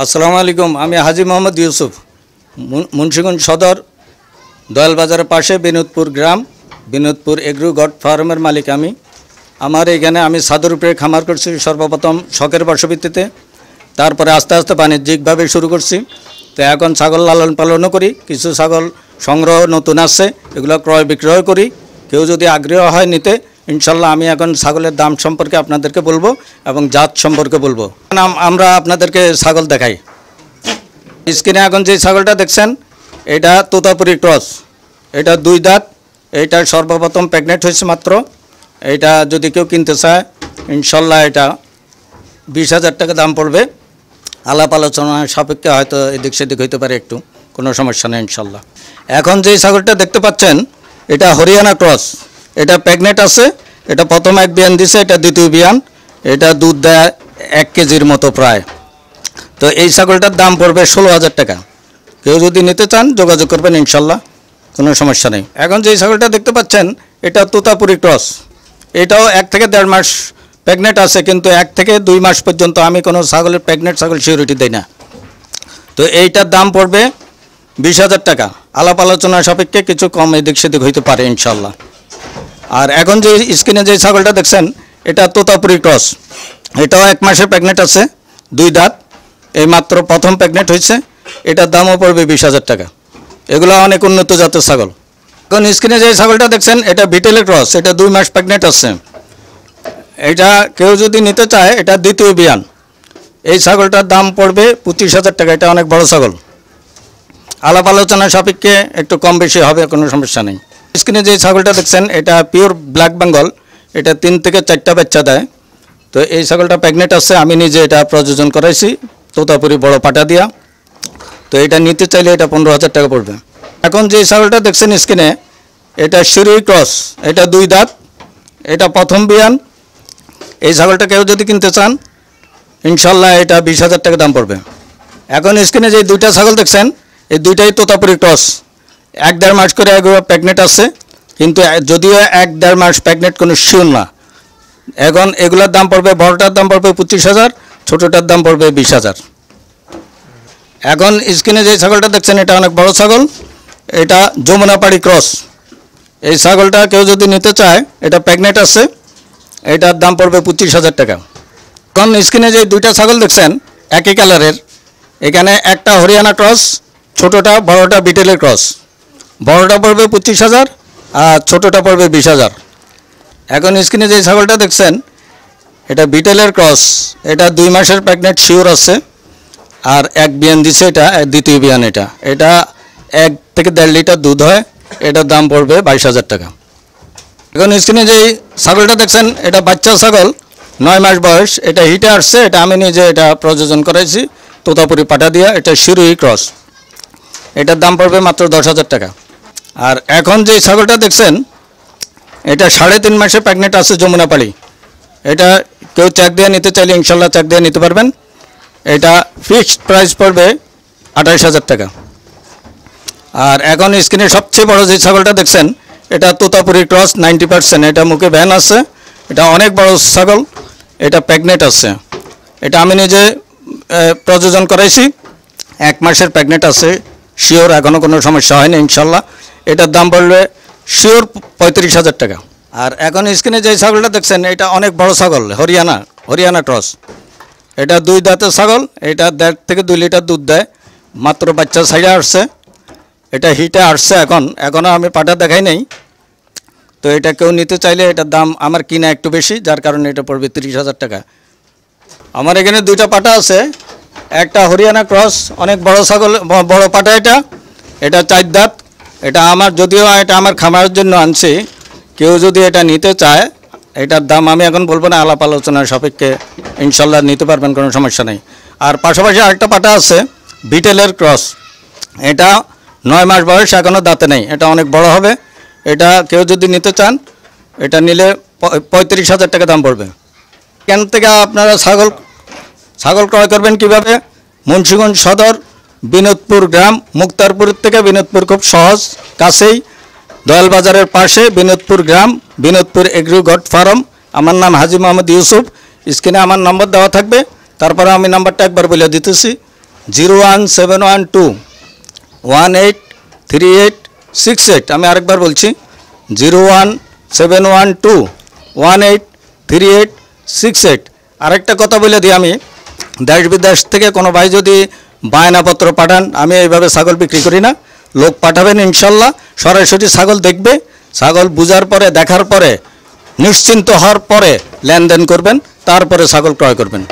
আসসালামু আলাইকুম। আমি হাজি মোহাম্মদ ইউসুফ, মুন্সিগঞ্জ সদর দয়াল বাজারের পাশে বিনোদপুর গ্রাম, বিনোদপুর এগ্রো গড ফার্মের মালিক আমি। আমার এখানে আমি ছাদের উপরে খামার করছি সর্বপ্রথম শখের বশবৃত্তিতে, তারপরে আস্তে আস্তে বাণিজ্যিকভাবে শুরু করছি। তো এখন ছাগল লালন পালনও করি, কিছু ছাগল সংগ্রহ নতুন আসছে, এগুলো ক্রয় বিক্রয় করি। কেউ যদি আগ্রহ হয় নিতে, ইনশাল্লাহ আমি এখন ছাগলের দাম সম্পর্কে আপনাদেরকে বলবো এবং জাত সম্পর্কে বলবো। আমরা আপনাদেরকে ছাগল দেখাই। স্ক্রিনে এখন যে ছাগলটা দেখছেন এটা তোতাপুরি ক্রস, এটা 2 দাঁত। এটা সর্বপ্রথম প্রেগনেন্ট হয়েছে মাত্র। এটা যদি কেউ কিনতে চায় ইনশাল্লাহ এটা 20,000 টাকা দাম পড়বে। আলাপ আলোচনা সাপেক্ষে হয়তো এদিক সেদিক হইতে পারে, একটু কোনো সমস্যা নেই ইনশাল্লাহ। এখন যে ছাগলটা দেখতে পাচ্ছেন এটা হরিয়ানা ক্রস, এটা প্রেগনেন্ট আছে। এটা প্রথম 1 বিয়ান দিছে, এটা দ্বিতীয় বিয়ান। এটা দুধ দেয় 1 কেজির মতো প্রায়। তো এই ছাগলটার দাম পড়বে 16,000 টাকা। কেউ যদি নিতে চান যোগাযোগ করবেন ইনশাল্লাহ, কোনো সমস্যা নেই। এখন যে ছাগলটা দেখতে পাচ্ছেন এটা তোতাপুরি ক্রস, এটাও 1 থেকে 1.5 মাস প্রেগনেন্ট আছে, কিন্তু 1 থেকে 2 মাস পর্যন্ত আমি কোনো ছাগলের প্রেগনেন্ট ছাগল সিউরিটি দিই না। তো এইটার দাম পড়বে 20,000 টাকা। আলাপ আলোচনা সাপেক্ষে কিছু কম এদিক সেদিক হইতে পারে ইনশাল্লাহ। আর এখন যে স্ক্রিনে যে ছাগলটা দেখছেন এটা তোতাপুরি ক্রস, এটাও 1 মাসের প্রেগনেন্ট আছে, 2 দাঁত। এই মাত্র প্রথম প্রেগনেন্ট হয়েছে। এটার দামও পড়বে 20,000 টাকা। এগুলো অনেক উন্নত জাতের ছাগল। এখন স্ক্রিনে যে ছাগলটা দেখছেন এটা বিটেলের ক্রস, এটা 2 মাস প্রেগনেন্ট আছে। এটা কেউ যদি নিতে চায় এটা দ্বিতীয় বিয়ান। এই ছাগলটার দাম পড়বে 25,000 টাকা। এটা অনেক বড় ছাগল। আলাপ আলোচনা সাপেক্ষে একটু কম বেশি হবে, কোনো সমস্যা নেই। স্ক্রিনে যে ছাগলটা দেখছেন এটা পিওর ব্ল্যাক বেঙ্গল, এটা 3 থেকে 4টা বাচ্চা দেয়। তো এই ছাগলটা প্রেগনেন্ট আছে, আমি নিজে এটা প্রযোজন করাইছি তোতাপুরি বড় পাটা দিয়া। তো এটা নিতে চাইলে এটা 15,000 টাকা পড়বে। এখন যে ছাগলটা দেখছেন স্ক্রিনে এটা শিরোই ক্রস, এটা 2 দাঁত। এটা প্রথম বিয়ান। এই ছাগলটা কেউ যদি কিনতে চান ইনশাল্লাহ এটা 20,000 টাকা দাম পড়বে। এখন স্ক্রিনে যে 2টা ছাগল দেখছেন এই 2টাই তোতাপুরি ক্রস, 1-1.5 মাস করে এগুলো প্রেগনেন্ট আছে, কিন্তু যদিও 1-1.5 মাস প্রেগনেন্ট কোনো শিওর না। এখন এগুলোর দাম পড়বে, বড়টার দাম পড়বে 25,000, ছোটোটার দাম পড়বে 20,000। এখন স্ক্রিনে যে ছাগলটা দেখছেন এটা অনেক বড় ছাগল, এটা যমুনাপাড়ি ক্রস। এই ছাগলটা কেউ যদি নিতে চায় এটা প্রেগনেন্ট আছে, এটার দাম পড়বে 25,000 টাকা। এখন স্ক্রিনে যে 2টা ছাগল দেখছেন একই কালারের, এখানে একটা হরিয়ানা ক্রস, ছোটোটা বড়টা বিটেলের ক্রস। বড়টা পড়বে 25,000 আর ছোটোটা পড়বে 20,000। এখন স্ক্রিনে যে ছাগলটা দেখছেন এটা বিটেলের ক্রস, এটা 2 মাসের প্রেগনেন্ট শিওর আছে আর 1 বিয়ান দিছে, এটা দ্বিতীয় বিয়ান। এটা 1 থেকে 1.5 লিটার দুধ হয়। এটার দাম পড়বে 22,000 টাকা। এখন স্ক্রিনে যে ছাগলটা দেখছেন এটা বাচ্চা ছাগল, 9 মাস বয়স। এটা হিটে আসছে, এটা আমি নিজে এটা প্রযোজন করাইছি তোতাপুরি পাটা দিয়া। এটা শিরোই ক্রস, এটার দাম পড়বে মাত্র 10,000 টাকা। আর এখন যে ছাগলটা দেখছেন এটা 3.5 মাসে প্রেগনেন্ট আছে, যমুনাপাড়ি। এটা কেউ চেক দিয়ে নিতে চাইলে ইনশাল্লাহ চেক দিয়ে নিতে পারবেন। এটা ফিক্সড প্রাইস পড়বে 28,000 টাকা। আর এখন স্ক্রিনে সবচেয়ে বড় যে ছাগলটা দেখছেন এটা তোতাপুরি ক্রস 90%। এটা মুখে ভ্যান আছে, এটা অনেক বড় ছাগল। এটা প্রেগনেন্ট আছে, এটা আমি নিজে প্রযোজন করাইছি। 1 মাসের প্রেগনেন্ট আছে শিওর, এখনও কোনো সমস্যা হয়নি ইনশাল্লাহ। এটার দাম পড়বে শিওর 35,000 টাকা। আর এখন স্ক্রিনে যে ছাগলটা দেখছেন এটা অনেক বড় ছাগল, হরিয়ানা ক্রস। এটা 2 দাঁতের ছাগল, এটা 1.5 থেকে 2 লিটার দুধ দেয়। মাত্র বাচ্চা সাইডে আসছে, এটা হিটে আসছে। এখনও আমি পাটা দেখাই নেই। তো এটা কেউ নিতে চাইলে এটার দাম আমার কিনা একটু বেশি, যার কারণে এটা পড়বে 30,000 টাকা। আমার এখানে 2টা পাটা আছে, একটা হরিয়ানা ক্রস, অনেক বড় ছাগল, বড় পাটা। এটা 4 দাঁত। এটা যদিও এটা আমার খামারের জন্য আনছি। কেউ যদি এটা নিতে চায় এটার দাম আমি এখন বলবো না, আলাপ আলোচনার সাপেক্ষে ইনশাল্লাহ নিতে পারবেন, কোনো সমস্যা নেই। আর পাশাপাশি আরেকটা পাটা আছে বিটেলের ক্রস, এটা 9 মাস বয়স, এখনও দাঁতে নেই। এটা অনেক বড় হবে। এটা কেউ যদি নিতে চান এটা নিলে 35,000 টাকা দাম পড়বে। এখান থেকে আপনারা ছাগল ক্রয় করবেন কিভাবে? মুন্সিগঞ্জ সদর বিনোদপুর গ্রাম, মুক্তারপুর থেকে বিনোদপুর খুব সহজ, কাছেই। দয়াল বাজারের পাশে বিনোদপুর গ্রাম, বিনোদপুর এগ্রো গড ফার্ম। আমার নাম হাজি মোহাম্মদ ইউসুফ। স্ক্রিনে আমার নম্বর দেওয়া থাকবে, তারপরে আমি নাম্বারটা একবার বলে দিতেছি 01712183868। আমি আরেকবার বলছি 01712183868। আরেকটা কথা বলে দিই আমি, দেশ বিদেশ থেকে কোনো ভাই যদি বায়নাপত্র পাঠান, আমি এইভাবে ছাগল বিক্রি করি না। লোক পাঠাবেন ইনশাল্লাহ, সরাসরি ছাগল দেখবে, ছাগল বুঝার পরে, দেখার পরে, নিশ্চিন্ত হওয়ার পরে লেনদেন করবেন, তারপরে ছাগল ক্রয় করবেন।